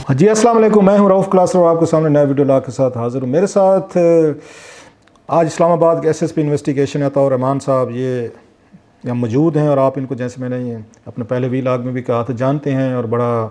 جی السلام علیکم، میں ہوں رؤف کلاسر اور آپ کے سامنے نیا ویڈیو لا کے ساتھ حاضر ہوں۔ میرے ساتھ آج اسلام آباد کے ایس ایس پی انویسٹیگیشن عطاء الرحمان صاحب یہ یہاں موجود ہیں، اور آپ ان کو جیسے میں نے اپنے پہلے ویلاگ میں بھی کہا تھا جانتے ہیں، اور بڑا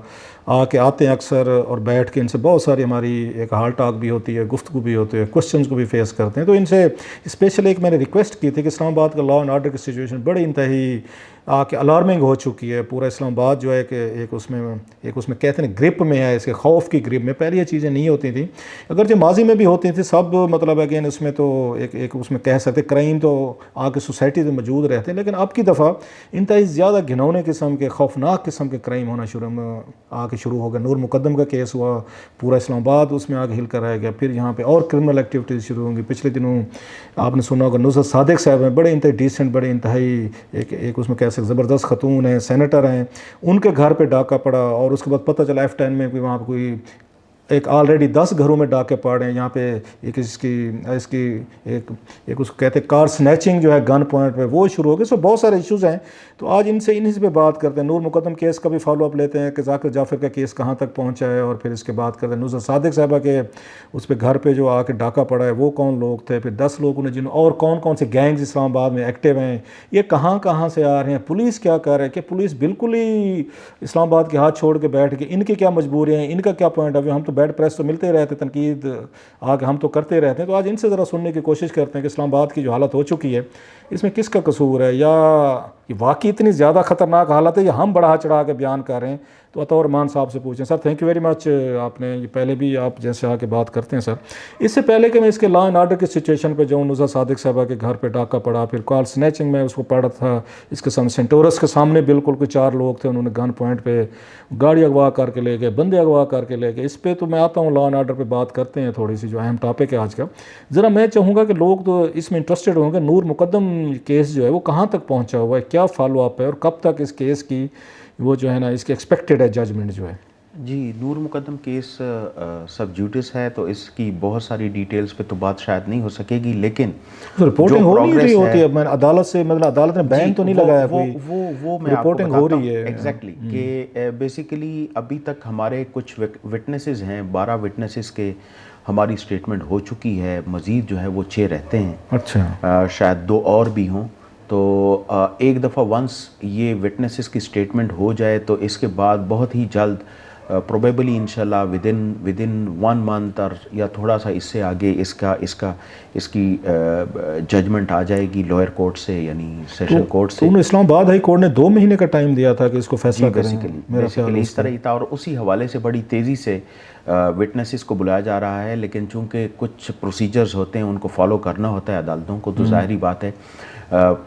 آتے ہیں اکثر اور بیٹھ کے ان سے بہت ساری ہماری ایک ہال ٹاک بھی ہوتی ہے، گفتگو بھی ہوتی ہے، کوسچنز کو بھی فیس کرتے ہیں۔ تو ان سے اسپیشل ایک میں نے ریکویسٹ کی تھی کہ اسلام آباد کا لا اینڈ آرڈر کی سچویشن بڑی انتہائی الارمنگ ہو چکی ہے۔ پورا اسلام آباد جو ہے کہ ایک اس میں کہتے ہیں گرپ میں ہے، اس کے خوف کی گرپ میں۔ پہلے یہ چیزیں نہیں ہوتی تھیں، اگرچہ ماضی میں بھی ہوتی تھیں سب، مطلب اگین اس میں تو ایک اس میں کہہ سکتے کرائم تو کے سوسائٹی میں موجود رہتے ہیں، لیکن اب کی دفعہ انتہائی زیادہ گھنونے قسم کے، خوفناک قسم کے کرائم ہونا شروع ہو گیا۔ نور مقدم کا کیس ہوا، پورا اسلام آباد اس میں آگے ہل کر آیا گیا۔ پھر یہاں پہ اور کرمنل ایکٹیویٹیز شروع ہوں گی۔ پچھلے دنوں آپ نے سنا ہوگا نصرت صادق صاحب ہیں، بڑے انتہائی ڈیسنٹ، بڑے انتہائی ایک اس میں کہہ سکتے زبردست خاتون ہیں، سینیٹر ہیں، ان کے گھر پہ ڈاکہ پڑا، اور اس کے بعد پتہ چلا F10 میں وہاں پہ کوئی ایک آلریڈی 10 گھروں میں ڈاکے پڑ رہے ہیں۔ یہاں پہ ایک اس کو کہتے ہیں کار سنیچنگ جو ہے گن پوائنٹ پہ، وہ شروع ہو گئی۔ سو بہت سارے ایشوز ہیں، تو آج انہی سے پہ بات کرتے ہیں۔ نور مقدم کیس کا بھی فالو اپ لیتے ہیں کہ ذاکر جعفر کا کیس کہاں تک پہنچا ہے، اور پھر اس کے بات کرتے ہیں نصرت صادق صاحبہ کے اس پہ گھر پہ جو آ کے ڈاکہ پڑا ہے وہ کون لوگ تھے، پھر 10 لوگوں نے اور کون سے گینگز اسلام آباد میں ایکٹیو ہیں، یہ کہاں سے آ رہے ہیں، پولیس کیا کر رہے ہے، کہ پولیس بالکل ہی اسلام آباد کے ہاتھ چھوڑ کے بیٹھ کے ان کی کیا مجبوریاں ہیں، ان کا کیا پوائنٹ آف ویو۔ ہم تو بیڈ پریس تو ملتے رہتے، تنقید ہم تو کرتے رہتے ہیں، تو آج ان سے ذرا سننے کی کوشش کرتے ہیں کہ اسلام آباد کی جو حالت ہو چکی ہے اس میں کس کا قصور ہے، یا یہ واقعی اتنی زیادہ خطرناک حالت ہے یا ہم بڑھا چڑھا کے بیان کر رہے ہیں۔ تو عطاء الرحمان صاحب سے پوچھیں۔ Sir thank you very much, آپ نے یہ پہلے بھی آپ جیسے آ کے بات کرتے ہیں سر۔ اس سے پہلے کہ میں اس کے لا اینڈ آرڈر کی سچویشن پہ جاؤں، نصرت صادق صاحبہ کے گھر پہ ڈاکہ پڑا، پھر کار سنیچنگ میں اس کو پڑا تھا، اس کے سامنے سینٹورس کے سامنے بالکل کوئی 4 لوگ تھے، انہوں نے گن پوائنٹ پہ گاڑی اغوا کر کے لے گئے، بندے اغوا کر کے لے گئے۔ اس پہ تو میں آتا ہوں لا اینڈ آرڈر پہ بات کرتے ہیں، تھوڑی سی جو اہم ٹاپک ہے آج کا۔ ذرا میں چاہوں گا کہ لوگ تو اس میں انٹرسٹڈ ہوں گے، نور مقدم کیس جو ہے وہ کہاں تک پہنچا ہوا ہے، کیا فالو اپ ہے، اور کب تک اس کیس کی وہ جو ہے نا اس کی ایکسپیکٹڈ ہے ججمنٹ جو ہے۔ جی، نور مقدم کیس سب جوڈس ہے، تو اس کی بہت ساری ڈیٹیلز پہ تو بات شاید نہیں ہو سکے گی، لیکن رپورٹنگ ہو نہیں رہی ہوتی ہے، میں عدالت سے مطلب عدالت نے بین تو نہیں لگایا کوئی، وہ میں آپ کو رپورٹنگ ہو رہی ہے ایگزیکٹلی کہ بیسیکلی ابھی تک ہمارے کچھ وٹنسز ہیں، 12 وٹنسز کے ہماری اسٹیٹمنٹ ہو چکی ہے، مزید جو ہے وہ 6 رہتے ہیں، اچھا شاید 2 اور بھی ہوں۔ تو ایک دفعہ ونس یہ وٹنسز کی اسٹیٹمنٹ ہو جائے تو اس کے بعد بہت ہی جلد پروبیبلی انشاءاللہ ودن 1 منتھ اور یا تھوڑا سا اس سے آگے اس کی ججمنٹ آ جائے گی لوئر کورٹ سے، یعنی سیشن کورٹ سے۔ تو اسلام آباد ہائی کورٹ نے 2 مہینے کا ٹائم دیا تھا کہ اس کو فیصلہ کریں، میرا خیال اس طرح ہی تھا، اور اسی حوالے سے بڑی تیزی سے وٹنسز کو بلایا جا رہا ہے، لیکن چونکہ کچھ پروسیجرز ہوتے ہیں ان کو فالو کرنا ہوتا ہے عدالتوں کو، تو ظاہری بات ہے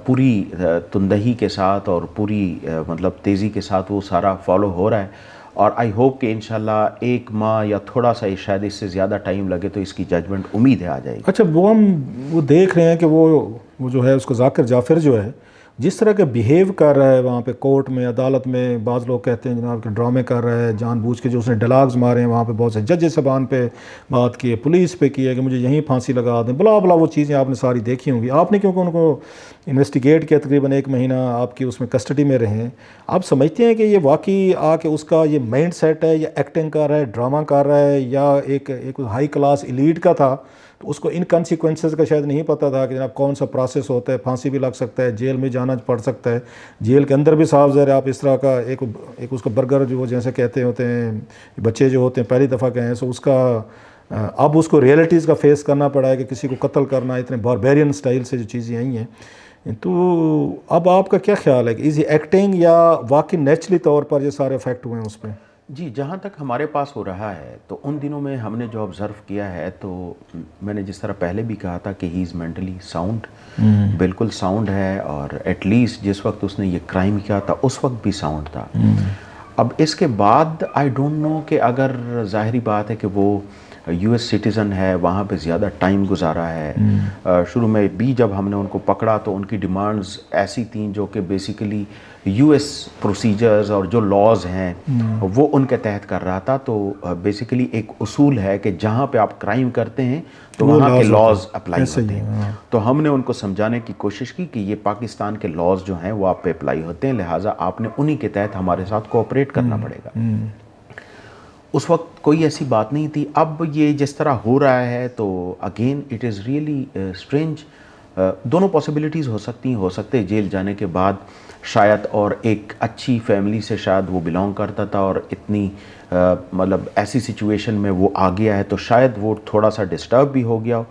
پوری تندہی کے ساتھ اور پوری مطلب تیزی کے ساتھ وہ سارا فالو ہو رہا ہے، اور آئی ہوپ کہ انشاءاللہ 1 ماہ یا تھوڑا سا شاید اس سے زیادہ ٹائم لگے تو اس کی ججمنٹ امید ہے آ جائے گی۔ اچھا، وہ دیکھ رہے ہیں کہ وہ جو ہے اس کو ذاکر جعفر جو ہے جس طرح کے بیہیو کر رہا ہے وہاں پہ کورٹ میں، عدالت میں، بعض لوگ کہتے ہیں جناب کہ ڈرامے کر رہا ہے جان بوجھ کے، جو اس نے ڈائلاگز مارے ہیں وہاں پہ، بہت سے جج صاحبان پہ بات کی ہے، پولیس پہ کی ہے کہ مجھے یہیں پھانسی لگا دیں، بلا وہ چیزیں آپ نے ساری دیکھی ہوں گی آپ نے، کیونکہ ان کو انویسٹیگیٹ کیا، تقریباً 1 مہینہ آپ کی اس میں کسٹڈی میں رہے ہیں۔ آپ سمجھتے ہیں کہ یہ واقعی آ کے اس کا یہ مائنڈ سیٹ ہے، یا ایکٹنگ کر رہا ہے، ڈرامہ کر رہا ہے، یا ایک ہائی کلاس ایلیٹ کا تھا، تو اس کو ان کنسیکوینسز کا شاید نہیں پتہ تھا کہ جناب کون سا پروسیس ہوتا ہے، پھانسی بھی لگ سکتا ہے، جیل میں جانا پڑ سکتا ہے، جیل کے اندر بھی صاف ظاہر آپ اس طرح کا ایک اس کا برگر جو جیسے کہتے ہوتے ہیں بچے جو ہوتے ہیں پہلی دفعہ کہیں ہیں، سو اس کا اب اس کو ریئلٹیز کا فیس کرنا پڑا ہے کہ کسی کو قتل کرنا، اتنے باربیرین سٹائل سے جو چیزیں آئی ہیں۔ تو اب آپ کا کیا خیال ہے کہ ایزی ایکٹنگ یا واقعی نیچرلی طور پر یہ سارے افیکٹ ہوئے ہیں اس پہ؟ جی، جہاں تک ہمارے پاس ہو رہا ہے تو ان دنوں میں ہم نے جو آبزرو کیا ہے، تو میں نے جس طرح پہلے بھی کہا تھا کہ ہی از مینٹلی ساؤنڈ، بالکل ساؤنڈ ہے، اور ایٹ لیسٹ جس وقت اس نے یہ کرائم کیا تھا اس وقت بھی ساؤنڈ تھا۔ اب اس کے بعد آئی ڈونٹ نو کہ اگر ظاہری بات ہے کہ وہ US سٹیزن ہے، وہاں پہ زیادہ ٹائم گزارا ہے، شروع میں بھی جب ہم نے ان کو پکڑا تو ان کی ڈیمانڈز ایسی تھیں جو کہ بیسیکلی US پروسیجرز اور جو لاز ہیں وہ ان کے تحت کر رہا تھا۔ تو بیسیکلی ایک اصول ہے کہ جہاں پہ آپ کرائم کرتے ہیں تو وہاں کے لاز اپلائی ہوتے ہیں، تو ہم نے ان کو سمجھانے کی کوشش کی کہ یہ پاکستان کے لاز جو ہیں وہ آپ پہ اپلائی ہوتے ہیں، لہٰذا آپ نے انہی کے تحت ہمارے ساتھ کوآپریٹ کرنا پڑے گا۔ اس وقت کوئی ایسی بات نہیں تھی. اب یہ جس طرح ہو رہا ہے تو again it is really strange. دونوں پاسبلٹیز ہو سکتے جیل جانے کے بعد شاید اور ایک اچھی فیملی سے شاید وہ بلانگ کرتا تھا اور اتنی مطلب ایسی سچویشن میں وہ آ گیا ہے تو شاید وہ تھوڑا سا ڈسٹرب بھی ہو گیا,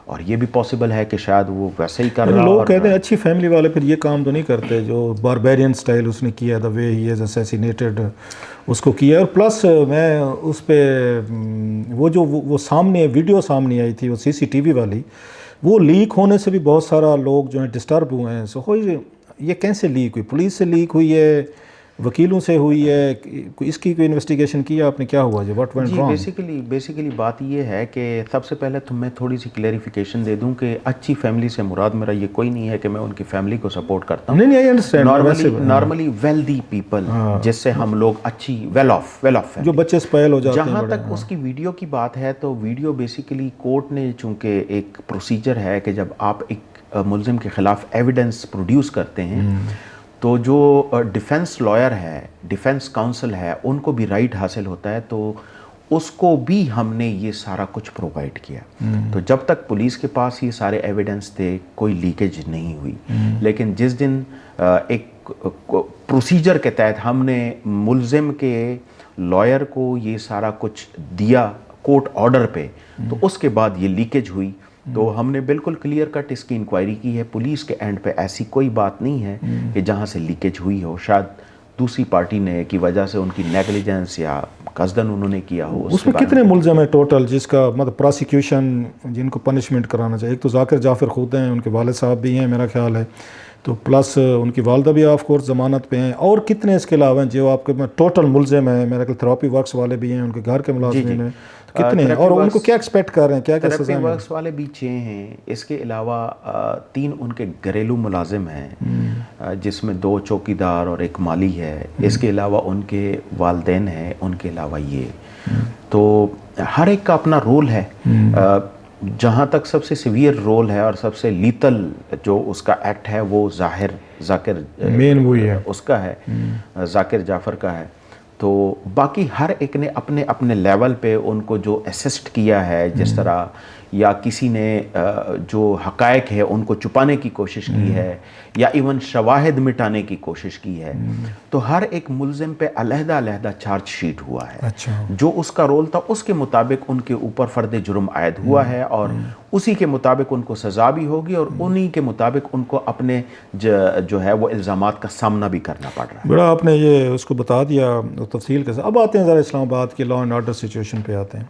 اور یہ بھی پاسبل ہے کہ شاید وہ ویسے ہی کر رہا. لوگ کہتے ہیں اچھی فیملی والے پھر یہ کام تو نہیں کرتے جو باربیرین سٹائل اس نے کیا, دا وے ہی از اسیسینیٹڈ اس کو کیا. اور پلس میں اس پہ وہ سامنے ویڈیو سامنے آئی تھی وہ CCTV والی, وہ لیک ہونے سے بھی بہت سارا لوگ جو ہیں ڈسٹرب ہوئے ہیں. سو یہ کیسے لیک ہوئی؟ پولیس سے لیک ہوئی ہے, وکیلوں سے ہوئی ہے, اس کی کوئی انویسٹیگیشن کیا آپ نے؟ کیا ہوا جو واٹ وینٹ رانگ؟ بیسیکلی بات یہ ہے کہ سب سے پہلے تو میں تھوڑی سی کلیریفیکیشن دے دوں کہ اچھی فیملی سے مراد میرا یہ کوئی نہیں ہے کہ میں ان کی فیملی کو سپورٹ کرتا ہوں. نہیں, I understand. Normally wealthy people جس سے ہم لوگ اچھی ویل آف جو بچے اسپائل ہو جاتے ہیں. جہاں تک اس کی ویڈیو کی بات ہے تو ویڈیو بیسیکلی کورٹ نے, چونکہ ایک پروسیجر ہے کہ جب آپ ایک ملزم کے خلاف ایویڈنس پروڈیوس کرتے ہیں تو جو ڈیفنس لائر ہے, ڈیفنس کاؤنسل ہے, ان کو بھی رائٹ حاصل ہوتا ہے. تو اس کو بھی ہم نے یہ سارا کچھ پرووائڈ کیا. تو جب تک پولیس کے پاس یہ سارے ایویڈنس تھے کوئی لیکیج نہیں ہوئی. لیکن جس دن ایک پروسیجر کے تحت ہم نے ملزم کے لائر کو یہ سارا کچھ دیا کورٹ آرڈر پہ, تو اس کے بعد یہ لیکیج ہوئی. تو ہم نے بالکل کلیئر کٹ اس کی انکوائری کی ہے. پولیس کے اینڈ پہ ایسی کوئی بات نہیں ہے کہ جہاں سے لیکیج ہوئی ہو. شاید دوسری پارٹی نے کی وجہ سے ان کی نیگلیجنس یا قصدن انہوں نے کیا ہو. اس میں کتنے ملزم ہیں ٹوٹل جس کا مطلب پراسیکیوشن جن کو پنشمنٹ کرانا چاہیے؟ ایک تو ذاکر جعفر خود ہیں, ان کے والد صاحب بھی ہیں میرا خیال ہے, تو پلس ان کی والدہ بھی آف کورس ضمانت پہ ہیں. اور کتنے اس کے علاوہ ہیں جو آپ کے ٹوٹل ملزم ہیں؟ میرا خیال تھراپی ورکس والے بھی ہیں, ان کے گھر کے ملازمین ہیں, کتنے ہیں اور ان کو کیا ایکسپیکٹ کر رہے ہیں؟ کیا تھراپی ورکس والے بھی 6 ہیں. اس کے علاوہ 3 ان کے گھریلو ملازم ہیں جس میں 2 چوکیدار اور 1 مالی ہے. اس کے علاوہ ان کے والدین ہیں, ان کے علاوہ یہ. تو ہر ایک کا اپنا رول ہے. جہاں تک سب سے سیویئر رول ہے اور سب سے لیتل جو اس کا ایکٹ ہے وہ ذاکر مین وہی ہے, اس کا ہے, ذاکر جعفر کا ہے. تو باقی ہر ایک نے اپنے اپنے لیول پہ ان کو جو اسسٹ کیا ہے, جس طرح یا کسی نے جو حقائق ہے ان کو چھپانے کی کوشش کی ہے یا ایون شواہد مٹانے کی کوشش کی ہے. تو ہر ایک ملزم پہ علیحدہ علیحدہ چارج شیٹ ہوا ہے. جو اس کا رول تھا اس کے مطابق ان کے اوپر فرد جرم عائد ہوا ہے اور اسی کے مطابق ان کو سزا بھی ہوگی اور انہی کے مطابق ان کو اپنے جو ہے وہ الزامات کا سامنا بھی کرنا پڑ رہا ہے. بڑا آپ نے یہ اس کو بتا دیا تفصیل کے ساتھ. اب آتے ہیں ذرا اسلام آباد کی لا اینڈ آرڈر سچویشن پہ آتے ہیں.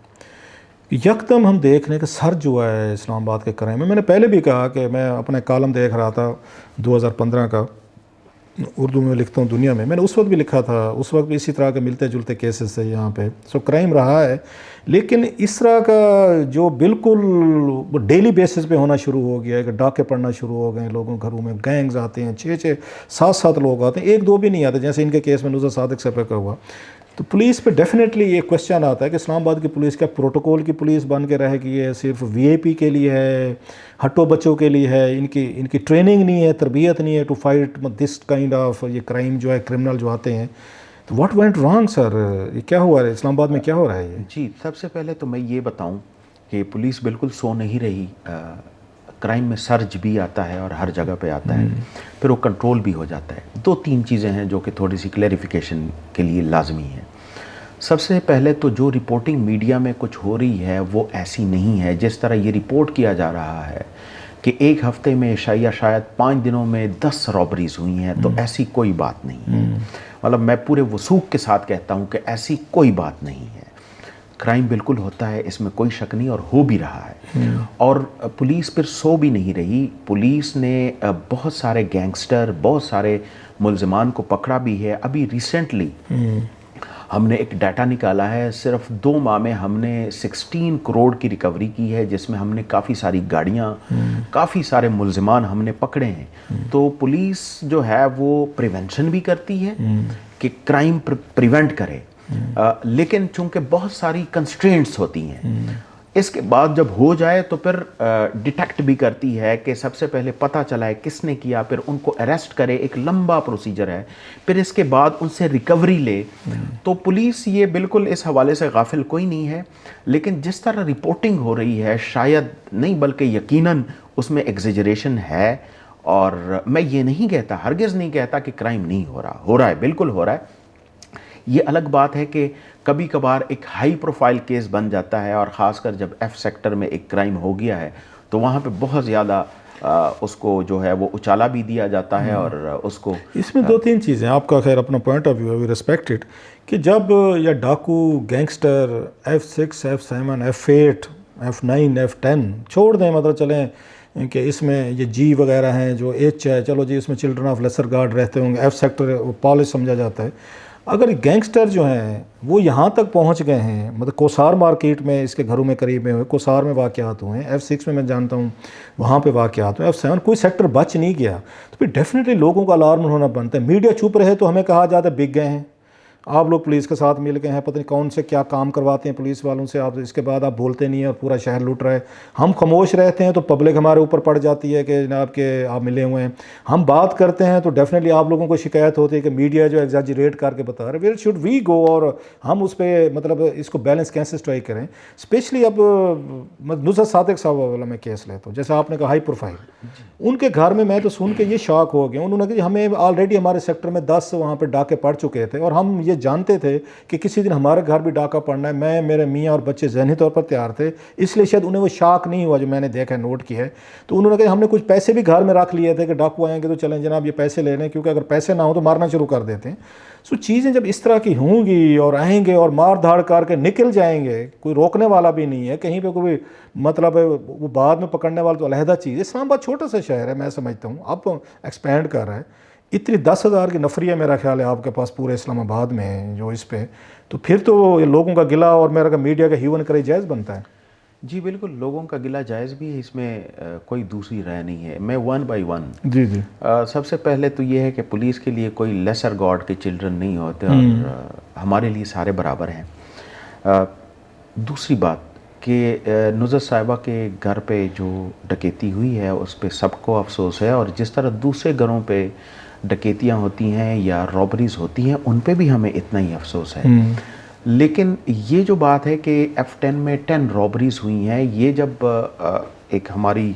یکدم ہم دیکھ رہے ہیں کہ سر جو ہے اسلام آباد کے کرائم میں نے پہلے بھی کہا کہ میں اپنے کالم دیکھ رہا تھا 2015 کا, اردو میں لکھتا ہوں دنیا میں نے اس وقت بھی لکھا تھا. اس وقت بھی اسی طرح کے ملتے جلتے کیسز تھے یہاں پہ. سو کرائم رہا ہے, لیکن اس طرح کا جو بالکل ڈیلی بیسس پہ ہونا شروع ہو گیا ہے کہ ڈاکے پڑنا شروع ہو گئے ہیں لوگوں گھروں میں. گینگز آتے ہیں, 6 7 لوگ آتے ہیں, 1 2 بھی نہیں آتے جیسے ان کے کیس میں نصرت صادق صاحب کا ہوا. تو پولیس پہ ڈیفینیٹلی یہ کویسچن آتا ہے کہ اسلام آباد کی پولیس کیا پروٹوکول کی پولیس بن کے رہ گئی ہے, صرف VIP کے لیے ہے, ہٹو بچوں کے لیے ہے, ان کی ٹریننگ نہیں ہے, تربیت نہیں ہے to fight this kind of یہ کرائم جو ہے کرمنل جو آتے ہیں. تو واٹ وینٹ رانگ سر؟ یہ کیا ہوا ہے اسلام آباد میں, کیا ہو رہا ہے یہ؟ جی, سب سے پہلے تو میں یہ بتاؤں کہ پولیس بالکل سو نہیں رہی. کرائم میں سرج بھی آتا ہے اور ہر جگہ پہ آتا ہے, پھر وہ کنٹرول بھی ہو جاتا ہے. 2-3 چیزیں ہیں جو کہ تھوڑی سی کلیریفیکیشن کے لیے لازمی ہیں. سب سے پہلے تو جو رپورٹنگ میڈیا میں کچھ ہو رہی ہے وہ ایسی نہیں ہے جس طرح یہ رپورٹ کیا جا رہا ہے کہ 1 ہفتے میں یا شاید 5 دنوں میں 10 رابریز ہوئی ہیں. تو ایسی کوئی بات نہیں ہے. مطلب میں پورے وثوق کے ساتھ کہتا ہوں کہ ایسی کوئی بات نہیں ہے. کرائم بالکل ہوتا ہے, اس میں کوئی شک نہیں, اور ہو بھی رہا ہے. اور پولیس پھر سو بھی نہیں رہی. پولیس نے بہت سارے گینگسٹر, بہت سارے ملزمان کو پکڑا بھی ہے. ابھی ریسنٹلی ہم نے ایک ڈیٹا نکالا ہے, صرف 2 ماہ میں ہم نے 16 کروڑ کی ریکوری کی ہے, جس میں ہم نے کافی ساری گاڑیاں, کافی سارے ملزمان ہم نے پکڑے ہیں. تو پولیس جو ہے وہ پریونشن بھی کرتی ہے کہ کرائم پریونٹ کرے, لیکن چونکہ بہت ساری کنسٹرینٹس ہوتی ہیں. اس کے بعد جب ہو جائے تو پھر ڈیٹیکٹ بھی کرتی ہے کہ سب سے پہلے پتہ چلا ہے کس نے کیا، پھر ان کو اریسٹ کرے، ایک لمبا پروسیجر ہے، پھر اس کے بعد ان سے ریکوری لے. تو پولیس یہ بالکل اس حوالے سے غافل کوئی نہیں ہے، لیکن جس طرح رپورٹنگ ہو رہی ہے شاید نہیں بلکہ یقیناً اس میں ایگزیجریشن ہے. اور میں یہ نہیں کہتا، ہرگز نہیں کہتا کہ کرائم نہیں ہو رہا ہے، بالکل ہو رہا ہے. یہ الگ بات ہے کہ کبھی کبھار ایک ہائی پروفائل کیس بن جاتا ہے، اور خاص کر جب ایف سیکٹر میں ایک کرائم ہو گیا ہے تو وہاں پہ بہت زیادہ اس کو جو ہے وہ اچالا بھی دیا جاتا ہے. اور اس کو اس میں دو تین چیزیں، آپ کا خیر اپنا پوائنٹ آف ویو ہے، وی ریسپیکٹ اٹ، کہ جب یا ڈاکو، gangster, F6 F7 F8 F9 F10 چھوڑ دیں، مطلب چلیں کہ اس میں یہ جی وغیرہ ہیں جو ایچ ہے، چلو جی اس میں چلڈرن آف لیسر گارڈ رہتے ہوں گے، ایف سیکٹر پالش سمجھا جاتا ہے. اگر گینگسٹر جو ہیں وہ یہاں تک پہنچ گئے ہیں، مطلب کوسار مارکیٹ میں اس کے گھروں میں قریب میں ہوئے، کوسار میں واقعات ہوئے ہیں، F6 میں جانتا ہوں وہاں پہ واقعات ہوئے، F7 کوئی سیکٹر بچ نہیں گیا، تو پھر ڈیفینیٹلی لوگوں کا الارم ہونا بنتا ہے. میڈیا چپ رہے تو ہمیں کہا جاتا ہے بک گئے ہیں، آپ لوگ پولیس کے ساتھ مل گئے ہیں، پتہ نہیں کون سے کیا کام کرواتے ہیں پولیس والوں سے، آپ اس کے بعد آپ بولتے نہیں ہیں اور پورا شہر لوٹ رہا ہے. ہم خاموش رہتے ہیں تو پبلک ہمارے اوپر پڑ جاتی ہے کہ جناب کہ آپ ملے ہوئے ہیں. ہم بات کرتے ہیں تو ڈیفینیٹلی آپ لوگوں کو شکایت ہوتی ہے کہ میڈیا جو ایگزیجریٹ کر کے بتا رہے. ویئر شوڈ وی گو، اور ہم اس پہ مطلب اس کو بیلنس کیسے اسٹرائک کریں. اسپیشلی اب نصرت صادق صاحب والا میں کیس لیتا ہوں، جیسے آپ نے کہا ہائی پروفائل، ان کے گھر میں تو سن کے یہ شاک ہو گیا. انہوں نے کہ ہمیں آلریڈی ہمارے سیکٹر میں 10 وہاں پہ ڈاکے پڑ چکے تھے، اور ہم یہ جانتے تھے کہ کسی دن ہمارے گھر بھی ڈاکہ پڑنا ہے. میرے میاں اور بچے ذہنی طور پر تیار تھے، اس لیے شاید انہیں وہ شاک نہیں ہوا جو میں نے دیکھا ہے، نوٹ کیا ہے. تو انہوں نے کہا ہم نے کچھ پیسے بھی گھر میں رکھ لیے تھے کہ ڈاکو آئیں گے تو چلیں جناب یہ پیسے لے لیں، کیونکہ اگر پیسے نہ ہو تو مارنا شروع کر دیتے ہیں. سو چیزیں جب اس طرح کی ہوں گی اور آئیں گے اور مار دھاڑ کر کے نکل جائیں گے، کوئی روکنے والا بھی نہیں ہے کہیں پہ، کوئی مطلب وہ بعد میں پکڑنے والا تو علیحدہ چیز ہے. اسلام آباد چھوٹا سا شہر ہے، میں سمجھتا ہوں اب ایکسپینڈ کر رہا ہے. اتنی 10,000 کی نفری ہے میرا خیال ہے آپ کے پاس پورے اسلام آباد میں جو اس پہ، تو پھر تو لوگوں کا گلہ اور میرا کہ میڈیا کا ہیون کرے جائز بنتا ہے. جی بالکل، لوگوں کا گلہ جائز بھی ہے، اس میں کوئی دوسری رائے نہیں ہے. میں ون بائی ون جی سب سے پہلے تو یہ ہے کہ پولیس کے لیے کوئی لیسر گاڈ کے چلڈرن نہیں ہوتے، اور ہمارے لیے سارے برابر ہیں. دوسری بات کہ نصرت صاحبہ کے گھر پہ جو ڈکیتی ہوئی ہے اس پہ سب کو افسوس ہے، اور جس طرح دوسرے گھروں پہ ڈکیتیاں ہوتی ہیں یا رابریز ہوتی ہیں ان پہ بھی ہمیں اتنا ہی افسوس ہے. لیکن یہ جو بات ہے کہ F10 میں 10 رابریز ہوئی ہیں، یہ جب ایک ہماری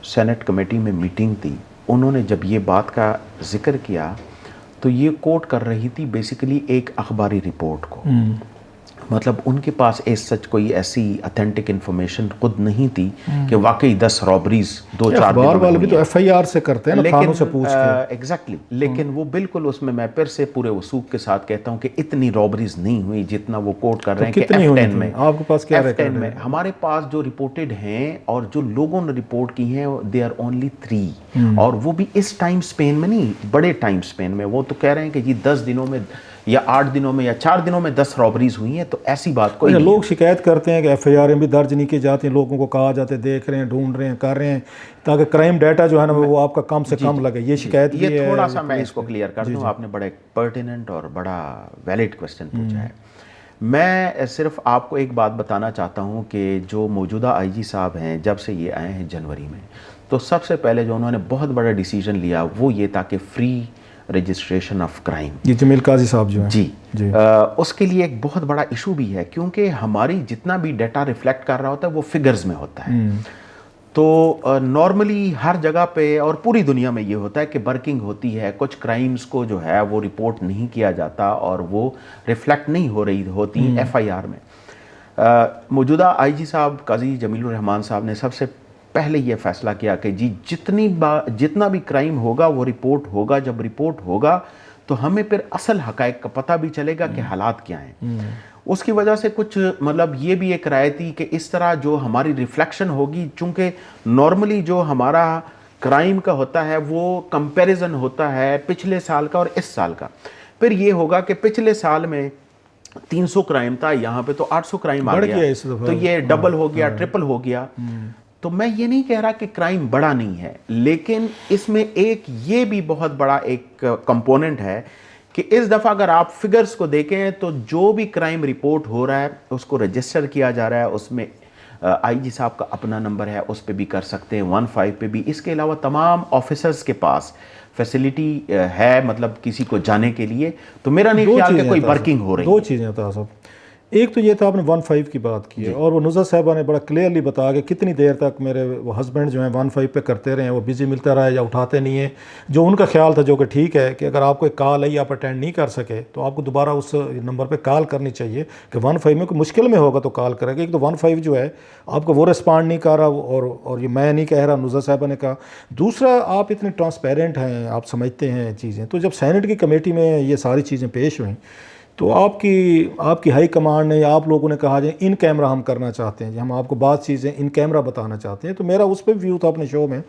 سینٹ کمیٹی میں میٹنگ تھی، انہوں نے جب یہ بات کا ذکر کیا تو یہ کوٹ کر رہی تھی بیسیکلی ایک اخباری رپورٹ کو. مطلب ان کے پاس سچ کوئی ایسی اتھینٹک انفارمیشن خود نہیں تھی کہ واقعی 10 رابریز 2-4 اخبار والے بھی تو FIR سے کرتے ہیں نا، تھانوں سے پوچھ کے. ایگزیکٹلی، لیکن وہ بالکل اس میں پھر سے پورے وثوق کے ساتھ کہتا ہوں کہ اتنی رابریز نہیں ہوئی جتنا وہ کوٹ کر رہے ہیں. کہ F10 میں آپ کے پاس کیا F10 میں ہمارے پاس جو رپورٹڈ ہیں اور جو لوگوں نے رپورٹ کی ہیں دے آر اونلی 3، اور وہ بھی اس ٹائم سپین میں نہیں، بڑے ٹائم سپین میں. وہ تو کہہ رہے ہیں کہ جی 10 دنوں میں یا 8 دنوں میں یا 4 دنوں میں 10 رابریز ہوئی ہیں. تو ایسی بات کوئی نہیں. لوگ شکایت کرتے ہیں کہ FIR بھی درج نہیں کی جاتی، لوگوں کو کہا جاتے دیکھ رہے ہیں، ڈھونڈ رہے ہیں، کر رہے ہیں تاکہ کرائم ڈیٹا جو ہے نا وہ آپ کا کم سے کم لگے. یہ شکایت بھی ہے. یہ تھوڑا سا میں اس کو کلیئر کر دوں، آپ نے بڑا پرٹیننٹ اور بڑا ویلڈ کوسچن پوچھا ہے. میں صرف آپ کو ایک بات بتانا چاہتا ہوں کہ جو موجودہ IG صاحب ہیں جب سے یہ آئے ہیں جنوری میں، تو سب سے پہلے جو انہوں نے بہت بڑا ڈیسیجن لیا وہ یہ تھا کہ فری رجسٹریشن آف کرائم. یہ جمیل قاضی صاحب جو ہیں جی اس کے لیے ایک بہت بڑا ایشو بھی ہے، کیونکہ ہماری جتنا بھی ڈیٹا ریفلیکٹ کر رہا ہوتا ہے وہ فگرز میں ہوتا ہے. تو نارملی ہر جگہ پہ اور پوری دنیا میں یہ ہوتا ہے کہ برکنگ ہوتی ہے، کچھ کرائمز کو جو ہے وہ رپورٹ نہیں کیا جاتا اور وہ ریفلیکٹ نہیں ہو رہی ہوتی FIR میں. موجودہ IG صاحب قاضی جمیل الرحمان صاحب نے سب سے پہلے یہ فیصلہ کیا کہ جی جتنا بھی کرائم ہوگا وہ رپورٹ ہوگا. جب رپورٹ ہوگا تو ہمیں پھر اصل حقائق کا پتہ بھی چلے گا کہ حالات کیا ہیں. اس کی وجہ سے کچھ مطلب یہ بھی ایک رائے تھی کہ اس طرح جو ہماری ریفلیکشن ہوگی، چونکہ نارملی جو ہمارا کرائم کا ہوتا ہے وہ کمپیریزن ہوتا ہے پچھلے سال کا اور اس سال کا. پھر یہ ہوگا کہ پچھلے سال میں 300 کرائم تھا، یہاں پہ تو 800 کرائم آ گیا، تو یہ ڈبل ہو گیا، ٹرپل ہو گیا. تو میں یہ نہیں کہہ رہا کہ کرائم بڑا نہیں ہے، لیکن اس میں ایک یہ بھی بہت بڑا ایک کمپوننٹ ہے کہ اس دفعہ اگر آپ فگرز کو دیکھیں تو جو بھی کرائم رپورٹ ہو رہا ہے اس کو رجسٹر کیا جا رہا ہے، اس میں آئی جی صاحب کا اپنا نمبر ہے، اس پہ بھی کر سکتے ہیں، 15 پہ بھی. اس کے علاوہ تمام آفیسرز کے پاس فیسلٹی ہے مطلب کسی کو جانے کے لیے. تو میرا نہیں خیال کہ کوئی ورکنگ ہو رہی ہے. دو چیزیں تھا صاحب. ایک تو یہ تھا آپ نے 15 کی بات کی ہے اور وہ نظر صاحبہ نے بڑا کلیئرلی بتایا کہ کتنی دیر تک میرے وہ ہسبینڈ جو ہیں 15 پہ کرتے رہے ہیں، وہ بزی ملتا رہا ہے یا اٹھاتے نہیں ہیں. جو ان کا خیال تھا جو کہ ٹھیک ہے کہ اگر آپ کو ایک کال آئی آپ اٹینڈ نہیں کر سکے تو آپ کو دوبارہ اس نمبر پہ کال کرنی چاہیے کہ 15 میں کوئی مشکل میں ہوگا تو کال کرے گا. ایک تو 15 جو ہے آپ کو وہ رسپانڈ نہیں کر رہا اور یہ میں نہیں کہہ رہا، نظر صاحبہ نے کہا. دوسرا آپ اتنے ٹرانسپیرنٹ ہیں، آپ سمجھتے ہیں چیزیں. تو جب سینٹ کی کمیٹی میں یہ ساری چیزیں پیش ہوئیں تو آپ کی ہائی کمانڈ نے یا آپ لوگوں نے کہا جائے ان کیمرہ ہم کرنا چاہتے ہیں جی، ہم آپ کو بعض چیزیں ان کیمرہ بتانا چاہتے ہیں. تو میرا اس پہ ویو تھا اپنے شو میں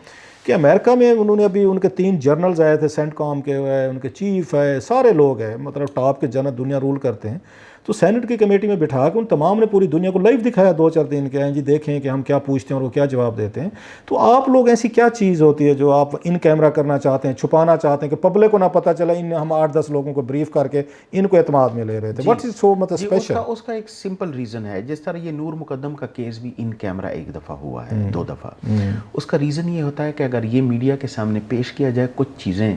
کہ امریکہ میں انہوں نے ابھی ان کے 3 جرنلز آئے تھے، سینٹ کام کے ہوئے، ان کے چیف ہے، سارے لوگ ہیں مطلب ٹاپ کے جنرل دنیا رول کرتے ہیں. تو سینٹ کی کمیٹی میں بٹھا کے ان تمام نے پوری دنیا کو لائیو دکھایا 2-4 دن کے ہیں جی دیکھیں کہ ہم کیا پوچھتے ہیں اور وہ کیا جواب دیتے ہیں. تو آپ لوگ ایسی کیا چیز ہوتی ہے جو آپ ان کیمرہ کرنا چاہتے ہیں، چھپانا چاہتے ہیں کہ پبلک کو نہ پتہ چلا ان ہم 8-10 لوگوں کو بریف کر کے ان کو اعتماد میں لے رہے تھے. واٹ از سو مطلب اسپیشل؟ اس کا ایک سمپل ریزن ہے. جس طرح یہ نور مقدم کا کیس بھی ان کیمرہ ایک دفعہ ہوا ہے، 2 دفعہ. اس کا ریزن یہ ہوتا ہے کہ اگر یہ میڈیا کے سامنے پیش کیا جائے کچھ چیزیں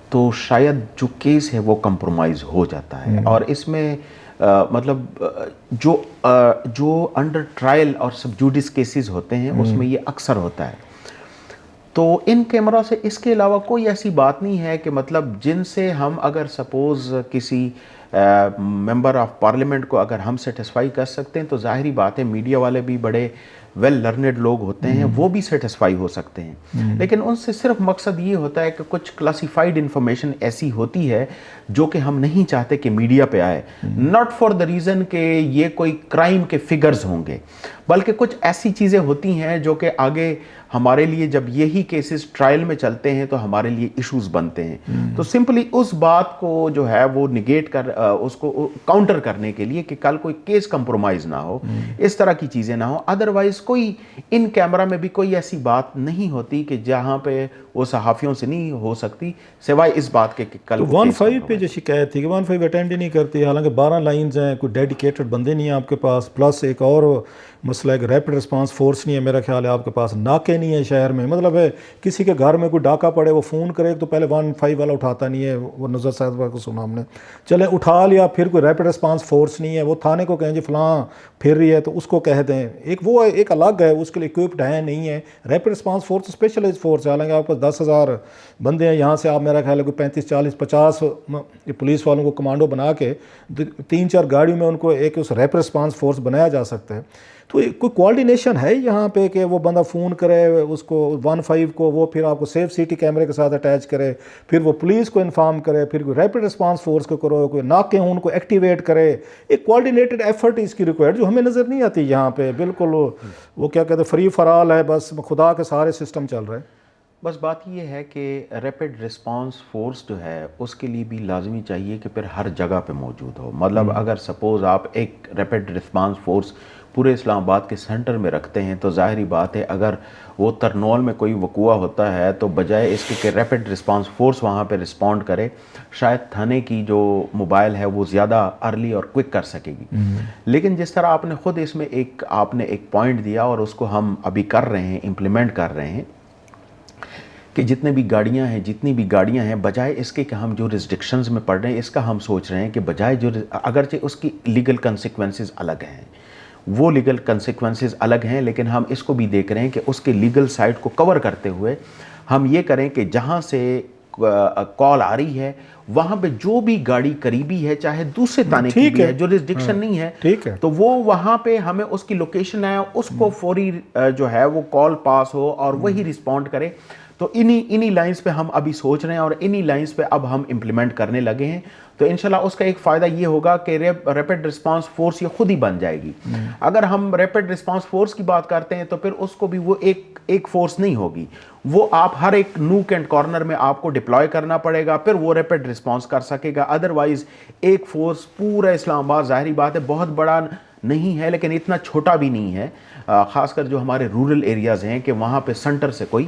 تو شاید جو کیس ہے وہ کمپرومائز ہو جاتا ہے. اور اس میں مطلب جو انڈر ٹرائل اور سب جوڈس کیسز ہوتے ہیں اس میں یہ اکثر ہوتا ہے. تو ان کیمرہ سے اس کے علاوہ کوئی ایسی بات نہیں ہے کہ مطلب جن سے ہم اگر سپوز کسی ممبر آف پارلیمنٹ کو اگر ہم سیٹسفائی کر سکتے ہیں تو ظاہری بات ہے میڈیا والے بھی بڑے ویل لرنڈ لوگ ہوتے ہیں، وہ بھی سیٹسفائی ہو سکتے ہیں. لیکن ان سے صرف مقصد یہ ہوتا ہے کہ کچھ کلاسیفائڈ انفارمیشن ایسی ہوتی ہے جو کہ ہم نہیں چاہتے کہ میڈیا پہ آئے. ناٹ فار دا ریزن کہ یہ کوئی کرائم کے فگرز ہوں گے، بلکہ کچھ ایسی چیزیں ہوتی ہیں جو کہ آگے ہمارے لیے جب یہی کیسز ٹرائل میں چلتے ہیں تو ہمارے لیے ایشوز بنتے ہیں. تو سمپلی اس بات کو جو ہے وہ نگیٹ کر اس کو کاؤنٹر کرنے کے لیے کہ کل کوئی کیس کمپرومائز نہ ہو، اس طرح کی چیزیں نہ ہو. ادروائز کوئی ان کیمرہ میں بھی کوئی ایسی بات نہیں ہوتی کہ جہاں پہ وہ صحافیوں سے نہیں ہو سکتی سوائے اس بات کے کہ کل 15 پہ جو شکایت تھی کہ 15 اٹینڈ ہی نہیں کرتی، حالانکہ 12 لائنز ہیں، کوئی ڈیڈیکیٹڈ بندے نہیں ہیں آپ کے پاس. پلس ایک اور مسئلہ ہے کہ ریپڈ رسپانس فورس نہیں ہے میرا خیال ہے آپ کے پاس، ناکے نہیں ہیں شہر میں. مطلب ہے کسی کے گھر میں کوئی ڈاکہ پڑے وہ فون کرے تو پہلے 15 والا اٹھاتا نہیں ہے. وہ نظر صاحب کو سنا ہم نے، چلے اٹھا لیا پھر کوئی ریپڈ رسپانس فورس نہیں ہے، وہ تھانے کو کہیں جی فلاں پھر رہی ہے تو اس کو کہہ دیں. ایک الگ ہے، اس کے لیے اکوپڈ ہے نہیں ہے. Rapid response force specialise force ہے، حالانکہ آپ کو 10,000 بندے ہیں یہاں سے آپ میرا خیال ہے کوئی 35, 40, 50 پولیس والوں کو کمانڈو بنا کے 3-4 گاڑیوں میں ان کو ایک اس ریپڈ رسپانس فورس بنایا جا سکتا ہے. تو کوئی کوارڈینیشن ہے یہاں پہ کہ وہ بندہ فون کرے اس کو 15 کو، وہ پھر آپ کو سیف سٹی کیمرے کے ساتھ اٹیچ کرے، پھر وہ پولیس کو انفارم کرے، پھر کوئی ریپڈ رسپانس فورس کو کرو، کوئی ناکے ہوں ان کو ایکٹیویٹ کرے. ایک کوارڈینیٹڈ ایفرٹ اس کی ریکوائرڈ جو ہمیں نظر نہیں آتی یہاں پہ. بالکل وہ کیا کہتے ہیں فری فار آل ہے، بس خدا کے سارے سسٹم چل رہے. بس بات یہ ہے کہ ریپڈ رسپانس فورس جو ہے اس کے لیے بھی لازمی چاہیے کہ پھر ہر جگہ پہ موجود ہو. مطلب اگر سپوز آپ ایک ریپڈ رسپانس فورس پورے اسلام آباد کے سینٹر میں رکھتے ہیں تو ظاہری بات ہے اگر وہ ترنول میں کوئی وقوع ہوتا ہے تو بجائے اس کے کہ ریپڈ رسپانس فورس وہاں پہ رسپونڈ کرے، شاید تھانے کی جو موبائل ہے وہ زیادہ ارلی اور کوئک کر سکے گی. لیکن جس طرح آپ نے خود اس میں آپ نے ایک پوائنٹ دیا اور اس کو ہم ابھی کر رہے ہیں، امپلیمنٹ کر رہے ہیں کہ جتنی بھی گاڑیاں ہیں بجائے اس کے کہ ہم جو ریسٹرکشنز میں پڑھ رہے ہیں اس کا ہم سوچ رہے ہیں کہ بجائے جو اگرچہ اس کی لیگل کنسیکوینسز الگ ہیں، وہ لیگل کنسیکوینسز الگ ہیں، لیکن ہم اس کو بھی دیکھ رہے ہیں کہ اس کے لیگل سائڈ کو کور کرتے ہوئے ہم یہ کریں کہ جہاں سے کال آ رہی ہے وہاں پہ جو بھی گاڑی قریبی ہے چاہے دوسرے تانے کی بھی ہے جو ریسٹرکشن نہیں ہے تو وہ وہاں پہ ہمیں اس کی لوکیشن ہے اس کو فوری جو ہے وہ کال پاس ہو اور وہی رسپونڈ کرے. تو انہی لائنز پہ ہم ابھی سوچ رہے ہیں اور انہی لائنز پہ اب ہم امپلیمنٹ کرنے لگے ہیں. تو انشاءاللہ اس کا ایک فائدہ یہ ہوگا کہ ریپڈ رسپانس فورس یہ خود ہی بن جائے گی. اگر ہم ریپڈ رسپانس فورس کی بات کرتے ہیں تو پھر اس کو بھی وہ ایک فورس نہیں ہوگی، وہ آپ ہر ایک نوک اینڈ کارنر میں آپ کو ڈپلوائے کرنا پڑے گا، پھر وہ ریپڈ رسپانس کر سکے گا. ادروائز ایک فورس پورا اسلام آباد ظاہری بات ہے بہت بڑا نہیں ہے لیکن اتنا چھوٹا بھی نہیں ہے، خاص کر جو ہمارے رورل ایریاز ہیں کہ وہاں پہ سنٹر سے کوئی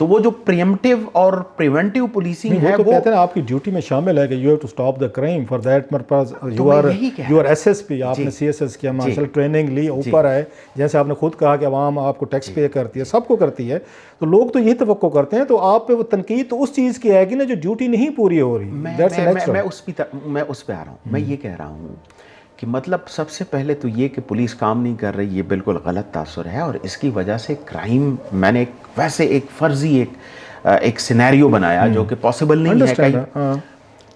تو وہ جو پریمپٹیو اور پریونٹیو پولیسنگ ہے وہ وہ کہتے ہیں آپ کی ڈیوٹی میں شامل ہے کہ you have to stop the crime for that purpose you are S S P, آپ نے سی ایس ایس کیا, مارشل ٹریننگ لی, اوپر ہے, جیسے آپ نے خود کہا کہ عوام آپ کو ٹیکس پے کرتی ہے, سب کو کرتی ہے, تو لوگ تو یہی توقع کرتے ہیں, تو آپ پہ وہ تنقید تو اس چیز کی ہے کہ نا جو ڈیوٹی نہیں پوری ہو رہی. میں اس پہ آ رہا ہوں. میں یہ کہہ رہا ہوں کہ مطلب سب سے پہلے تو یہ کہ پولیس کام نہیں کر رہی, یہ بالکل غلط تاثر ہے, اور اس کی وجہ سے کرائم, میں نے ویسے ایک فرضی ایک سینیریو بنایا جو کہ پاسبل نہیں ہے کہیں,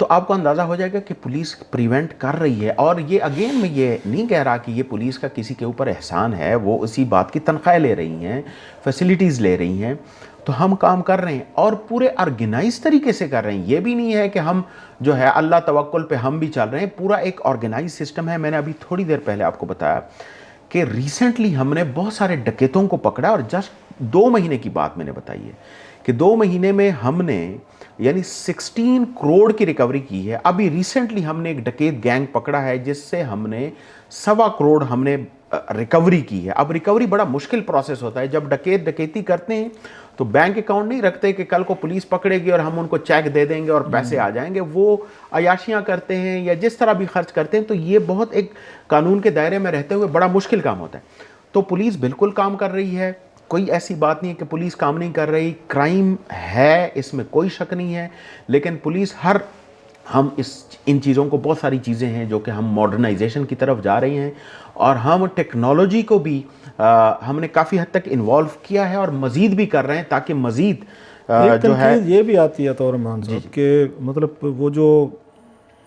تو آپ کو اندازہ ہو جائے گا کہ پولیس پریونٹ کر رہی ہے. اور یہ اگین میں یہ نہیں کہہ رہا کہ یہ پولیس کا کسی کے اوپر احسان ہے, وہ اسی بات کی تنخواہ لے رہی ہیں, فیسلٹیز لے رہی ہیں, تو ہم کام کر رہے ہیں اور پورے آرگنائز طریقے سے کر رہے ہیں. یہ بھی نہیں ہے کہ ہم جو ہے اللہ توکل پہ ہم بھی چل رہے ہیں, پورا ایک آرگنائز سسٹم ہے. میں نے ابھی تھوڑی دیر پہلے آپ کو بتایا کہ ریسنٹلی ہم نے بہت سارے ڈکیتوں کو پکڑا, اور جسٹ 2 مہینے کی بات میں نے بتائی ہے کہ 2 مہینے میں ہم نے یعنی 16 کروڑ کی ریکوری کی ہے. ابھی ریسنٹلی ہم نے ایک ڈکیت گینگ پکڑا ہے جس سے ہم نے 1.25 کروڑ ہم نے ریکوری کی ہے. اب ریکوری بڑا مشکل پروسیس ہوتا ہے. جب ڈکیتی کرتے ہیں تو بینک اکاؤنٹ نہیں رکھتے کہ کل کو پولیس پکڑے گی اور ہم ان کو چیک دے دیں گے اور پیسے آ جائیں گے. وہ عیاشیاں کرتے ہیں یا جس طرح بھی خرچ کرتے ہیں, تو یہ بہت ایک قانون کے دائرے میں رہتے ہوئے بڑا مشکل کام ہوتا ہے. تو پولیس بالکل کام کر رہی ہے, کوئی ایسی بات نہیں ہے کہ پولیس کام نہیں کر رہی. کرائم ہے, اس میں کوئی شک نہیں ہے, لیکن پولیس ہم ان چیزوں کو, بہت ساری چیزیں ہیں جو کہ ہم ماڈرنائزیشن کی طرف جا رہی ہیں, اور ہم ٹیکنالوجی کو بھی ہم نے کافی حد تک انوالو کیا ہے اور مزید بھی کر رہے ہیں تاکہ مزید جو ہے. یہ بھی آتی ہے طور مان صاحب کہ مطلب وہ جو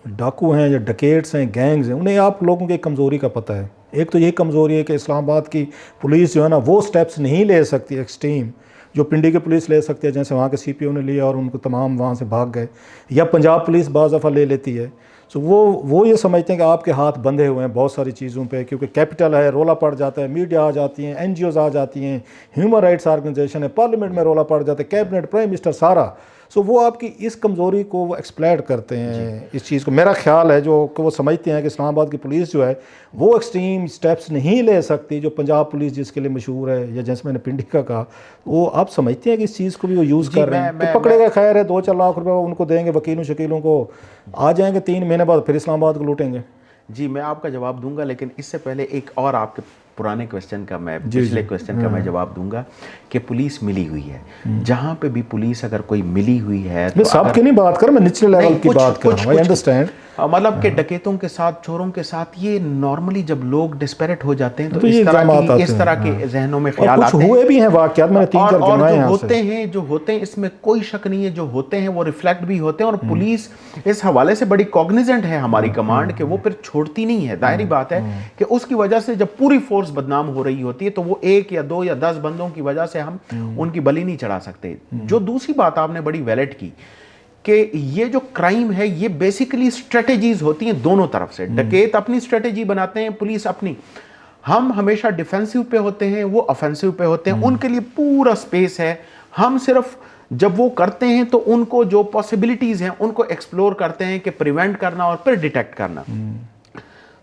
ڈاکو ہیں یا ڈکیٹس ہیں, گینگز ہیں, انہیں آپ لوگوں کی کمزوری کا پتہ ہے. ایک تو یہ کمزوری ہے کہ اسلام آباد کی پولیس جو ہے نا وہ سٹیپس نہیں لے سکتی ایکسٹریم جو پنڈی کی پولیس لے سکتی ہے, جیسے وہاں کے سی پی او نے لیا اور ان کو تمام وہاں سے بھاگ گئے, یا پنجاب پولیس بعض دفعہ لے لیتی ہے. سو وہ یہ سمجھتے ہیں کہ آپ کے ہاتھ بندھے ہوئے ہیں بہت ساری چیزوں پہ, کیونکہ کیپٹل ہے, رولا پڑ جاتا ہے, میڈیا آ جاتی ہیں, این جی اوز آ جاتی ہیں, ہیومن رائٹس آرگنائزیشن ہے, پارلیمنٹ میں رولا پڑ جاتا ہے, کیبنٹ, پرائم منسٹر, سارا. سو وہ آپ کی اس کمزوری کو وہ ایکسپلائٹ کرتے ہیں اس چیز کو. میرا خیال ہے جو کہ وہ سمجھتے ہیں کہ اسلام آباد کی پولیس جو ہے وہ ایکسٹریم سٹیپس نہیں لے سکتی جو پنجاب پولیس جس کے لیے مشہور ہے, یا جیسے میں نے پنڈی کا کہا, وہ آپ سمجھتے ہیں کہ اس چیز کو بھی وہ یوز کر رہے ہیں. تو پکڑے گا خیر ہے, 2-4 لاکھ روپے ان کو دیں گے, وکیلوں شکیلوں کو آ جائیں گے, 3 مہینے بعد پھر اسلام آباد کو لوٹیں گے. جی میں آپ کا جواب دوں گا, لیکن اس سے پہلے ایک اور آپ کے پرانے کویسچن کا میں پچھلے کویسچن کا میں جواب دوں گا کہ پولیس ملی ہوئی ہے. جہاں پہ بھی پولیس اگر کوئی ملی ہوئی ہے, میں سب کی نہیں بات کر, میں نچلے لیول کی بات کر رہا ہوں. آئی انڈرسٹینڈ, مطلب کہ ڈکیتوں کے ساتھ, چوروں کے ساتھ, یہ نارملی جب لوگ ڈسپیرٹ ہو جاتے ہیں تو اس طرح کے ذہنوں میں خیال آتے ہیں. ہوئے بھی ہیں واقعات, میں نے 3-4 اور جو ہوتے ہیں اس میں کوئی شک نہیں ہے, جو ہوتے ہیں وہ ریفلیکٹ بھی ہوتے ہیں. اور پولیس اس حوالے سے بڑی کوگنیزنٹ ہے ہماری کمانڈ کہ وہ پھر چھوڑتی نہیں ہے. ظاہری بات ہے کہ اس کی وجہ سے جب پوری فورس بدنام ہو رہی ہوتی ہے تو وہ 1 یا 2 یا 10 بندوں کی وجہ سے ہم ان کی بلی نہیں چڑھا سکتے. جو دوسری بات آپ نے بڑی ویلڈ کی کہ یہ جو کرائم ہے یہ بیسیکلی اسٹریٹجیز ہوتی ہیں دونوں طرف سے. ڈکیت اپنی اسٹریٹجی بناتے ہیں, پولیس اپنی. ہم ہمیشہ ڈیفینسو پہ ہوتے ہیں, وہ آفینسو پہ ہوتے ہیں. ان کے لیے پورا سپیس ہے. ہم صرف جب وہ کرتے ہیں تو ان کو جو پاسبلٹیز ہیں ان کو ایکسپلور کرتے ہیں کہ پریونٹ کرنا اور پھر ڈیٹیکٹ کرنا.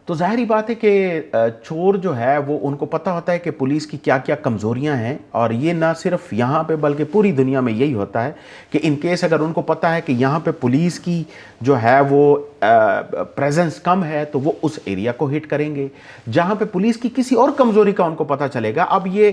تو ظاہری بات ہے کہ چور جو ہے وہ ان کو پتہ ہوتا ہے کہ پولیس کی کیا کیا کمزوریاں ہیں, اور یہ نہ صرف یہاں پہ بلکہ پوری دنیا میں یہی ہوتا ہے کہ ان کیس اگر ان کو پتہ ہے کہ یہاں پہ پولیس کی جو ہے وہ پریزنس کم ہے تو وہ اس ایریا کو ہٹ کریں گے. جہاں پہ پولیس کی کسی اور کمزوری کا ان کو پتہ چلے گا, اب یہ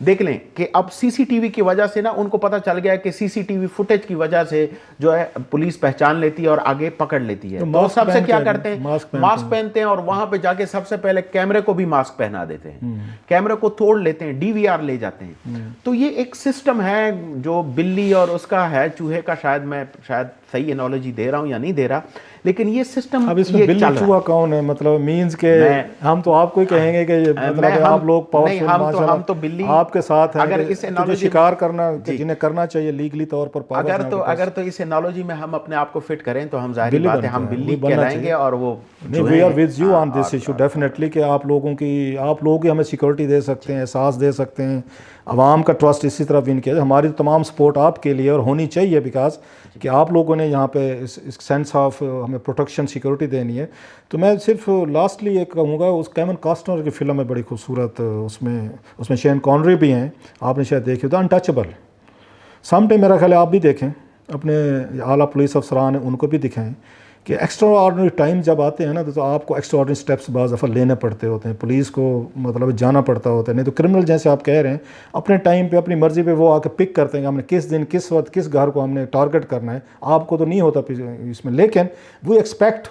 دیکھ لیں کہ اب سی سی ٹی وی کی وجہ سے نا ان کو پتہ چل گیا کہ سی سی ٹی وی فوٹیج کی وجہ سے جو ہے پولیس پہچان لیتی ہے اور آگے پکڑ لیتی ہے. تو سب سے کیا کرتے ہیں, ماسک پہنتے ہیں, اور وہاں پہ جا کے سب سے پہلے کیمرے کو بھی ماسک پہنا دیتے ہیں, کیمرے کو توڑ لیتے ہیں, ڈی وی آر لے جاتے ہیں. تو یہ ایک سسٹم ہے جو بلی اور اس کا ہے چوہے کا, شاید صحیح انالوجی دے رہا ہوں یا نہیں دے رہا, لیکن یہ سسٹم. اب اس میں بلی چوہا کون ہے, مطلب مینز کے ہم تو آپ کو ہی کہیں گے کہ مطلب آپ لوگ پاورفل, ہم تو بلی آپ کے ساتھ ہیں, اگر اس انالوجی شکار کرنا جنہیں کرنا چاہیے لیگلی طور پر, اگر تو اس انالوجی میں ہم اپنے آپ کو فٹ کریں تو ہم ظاہری بات ہے ہم بلی کہلائیں گے. اور وہ we are with you on this issue definitely کہ آپ لوگ ہی ہمیں سیکورٹی دے سکتے ہیں, احساس دے سکتے ہیں, عوام کا ٹرسٹ اسی طرح ون کیا. ہماری تمام سپورٹ آپ کے لیے اور ہونی چاہیے, بیکاز کہ آپ لوگوں نے یہاں پہ اس سینس آف ہمیں پروٹیکشن سیکورٹی دینی ہے. تو میں صرف لاسٹلی ایک کہوں گا, اس کیمن کاسٹنر کی فلم ہے بڑی خوبصورت, اس میں شین کانری بھی ہیں, آپ نے شاید دیکھی ہوتا, انٹچبل. سم ٹائم میرا خیال ہے آپ بھی دیکھیں اپنے اعلیٰ پولیس افسران ہیں ان کو بھی دکھائیں کہ ایکسٹرا آرڈنری ٹائم جب آتے ہیں نا تو آپ کو ایکسٹرا آرڈنری اسٹیپس بعض دفعہ لینے پڑتے ہوتے ہیں, پولیس کو مطلب جانا پڑتا ہوتا ہے. نہیں تو کرمنل جیسے آپ کہہ رہے ہیں اپنے ٹائم پہ اپنی مرضی پہ وہ آ کے پک کرتے ہیں کہ ہم نے کس دن کس وقت کس گھر کو ہم نے ٹارگٹ کرنا ہے. آپ کو تو نہیں ہوتا اس میں, لیکن وہ ایکسپیکٹ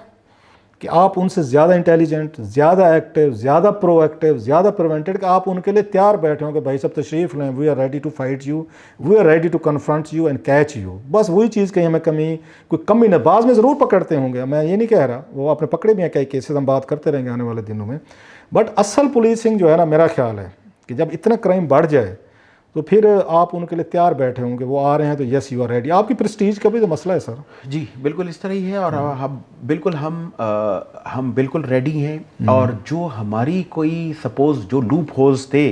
کہ آپ ان سے زیادہ انٹیلیجنٹ, زیادہ ایکٹیو, زیادہ پرو ایکٹیو, زیادہ پریونٹڈ, کہ آپ ان کے لیے تیار بیٹھے ہوں کہ بھائی صاحب تشریف لیں, we are ready to fight you, we are ready to confront you and catch you. بس وہی چیز کہیں ہمیں کوئی کمی نہ, بعض میں ضرور پکڑتے ہوں گے, میں یہ نہیں کہہ رہا, وہ آپ نے پکڑے بھی ہیں کئی کیسز, ہم بات کرتے رہیں گے آنے والے دنوں میں. بٹ اصل پولیسنگ جو ہے نا, میرا خیال ہے کہ جب اتنا کرائم بڑھ جائے تو پھر آپ ان کے لیے تیار بیٹھے ہوں گے, وہ آ رہے ہیں تو یس یو آر ریڈی. آپ کی پریسٹیج کا بھی تو مسئلہ ہے سر. جی بالکل اس طرح ہی ہے, اور ہم بالکل ریڈی ہیں. اور جو ہماری کوئی سپوز جو لوپ ہولز تھے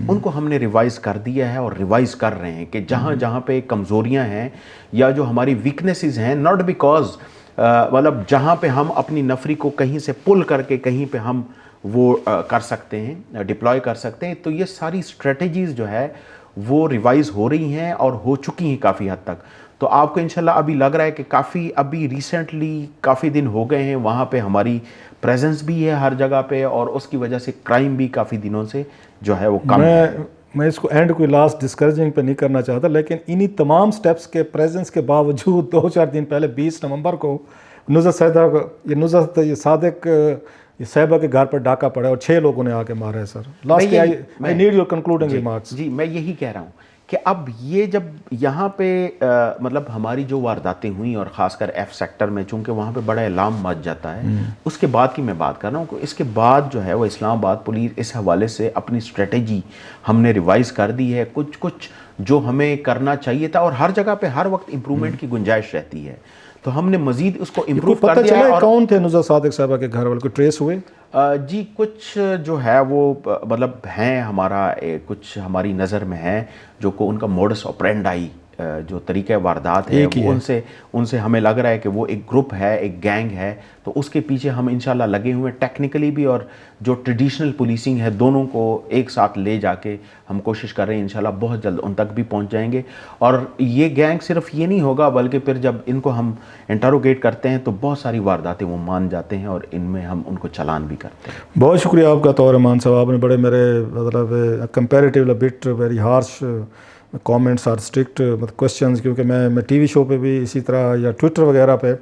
ان کو ہم نے ریوائز کر دیا ہے اور ریوائز کر رہے ہیں کہ جہاں جہاں پہ کمزوریاں ہیں یا جو ہماری ویکنیسز ہیں, ناٹ بیکاز مطلب جہاں پہ ہم اپنی نفری کو کہیں سے پل کر کے کہیں پہ ہم وہ کر سکتے ہیں, ڈپلوائے کر سکتے ہیں, تو یہ ساری اسٹریٹجیز جو ہے وہ ریوائز ہو رہی ہیں اور ہو چکی ہیں کافی حد تک. تو آپ کو انشاءاللہ ابھی لگ رہا ہے کہ کافی ابھی ریسنٹلی کافی دن ہو گئے ہیں وہاں پہ ہماری پریزنس بھی ہے ہر جگہ پہ, اور اس کی وجہ سے کرائم بھی کافی دنوں سے جو ہے وہ کم ہے. میں اس کو اینڈ کوئی لاسٹ ڈسکریجنگ پہ نہیں کرنا چاہتا, لیکن انہی تمام سٹیپس کے پریزنس کے باوجود 2-4 دن پہلے 20 نومبر کو نصرت صادق صاحبہ کے گھر پر ڈاکہ پڑا اور 6 لوگوں نے آ کے مارا ہے sir. Last I need your concluding remarks. جی میں یہی کہہ رہا ہوں کہ اب یہ جب یہاں پہ مطلب ہماری جو وارداتیں ہوئیں, اور خاص کر ایف سیکٹر میں, چونکہ وہاں پہ بڑا الارم مچ جاتا ہے, اس کے بعد کی میں بات کر رہا ہوں کہ اس کے بعد جو ہے وہ اسلام آباد پولیس اس حوالے سے اپنی اسٹریٹجی ہم نے ریوائز کر دی ہے. کچھ جو ہمیں کرنا چاہیے تھا, اور ہر جگہ پہ ہر وقت امپرومنٹ کی گنجائش رہتی ہے, تو ہم نے مزید اس کو امپروو کر دیا ہے. کون تھے نصرت صادق صاحبہ کے گھر والے, کو ٹریس ہوئے؟ جی کچھ جو ہے وہ مطلب ہیں ہمارا کچھ ہماری نظر میں ہیں جو کو ان کا موڈس آپرینڈائی جو طریقہ واردات ہے وہ ان سے ہمیں لگ رہا ہے کہ وہ ایک گروپ ہے, ایک گینگ ہے, تو اس کے پیچھے ہم انشاءاللہ لگے ہوئے ہیں ٹیکنیکلی بھی, اور جو ٹریڈیشنل پولیسنگ ہے دونوں کو ایک ساتھ لے جا کے ہم کوشش کر رہے ہیں انشاءاللہ بہت جلد ان تک بھی پہنچ جائیں گے. اور یہ گینگ صرف یہ نہیں ہوگا بلکہ پھر جب ان کو ہم انٹروگیٹ کرتے ہیں تو بہت ساری وارداتیں وہ مان جاتے ہیں, اور ان میں ہم ان کو چلان بھی کرتے ہیں. بہت شکریہ آپ کا طور امان صاحب, آپ نے بڑے میرے مطلب comparative but very harsh comments اور اسٹرکٹ کوشچنز, کیونکہ میں ٹی وی شو پہ بھی اسی طرح یا ٹویٹر وغیرہ پہ,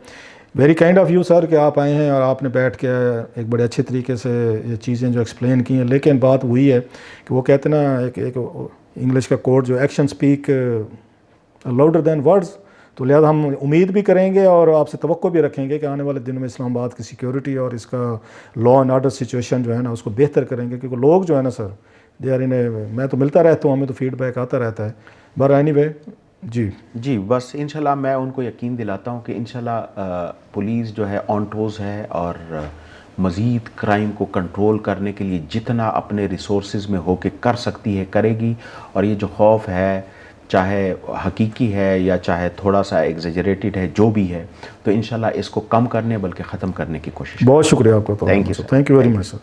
very kind of you sir کہ آپ آئے ہیں اور آپ نے بیٹھ کے ایک بڑے اچھے طریقے سے یہ چیزیں جو ایکسپلین کی ہیں. لیکن بات وہی ہے کہ وہ کہتے ہیں نا ایک انگلش کا کوڈ جو action speak louder than words, تو لہٰذا ہم امید بھی کریں گے اور آپ سے توقع بھی رکھیں گے کہ آنے والے دنوں میں اسلام آباد کی سیکیورٹی اور اس کا لا اینڈ آرڈر سچویشن جو ہے نا اس کو بہتر کریں گے, کیونکہ لوگ جو ہے نا سر دے آر میں تو ملتا رہتا ہوں, ہمیں تو فیڈ بیک آتا رہتا ہے. بٹ اینی وے جی بس انشاءاللہ میں ان کو یقین دلاتا ہوں کہ انشاءاللہ پولیس جو ہے آن ٹوز ہے, اور مزید کرائم کو کنٹرول کرنے کے لیے جتنا اپنے ریسورسز میں ہو کے کر سکتی ہے کرے گی. اور یہ جو خوف ہے چاہے حقیقی ہے یا چاہے تھوڑا سا ایگزیجریٹڈ ہے, جو بھی ہے, تو انشاءاللہ اس کو کم کرنے بلکہ ختم کرنے کی کوشش. بہت شکریہ آپ کا. Thank you very much sir.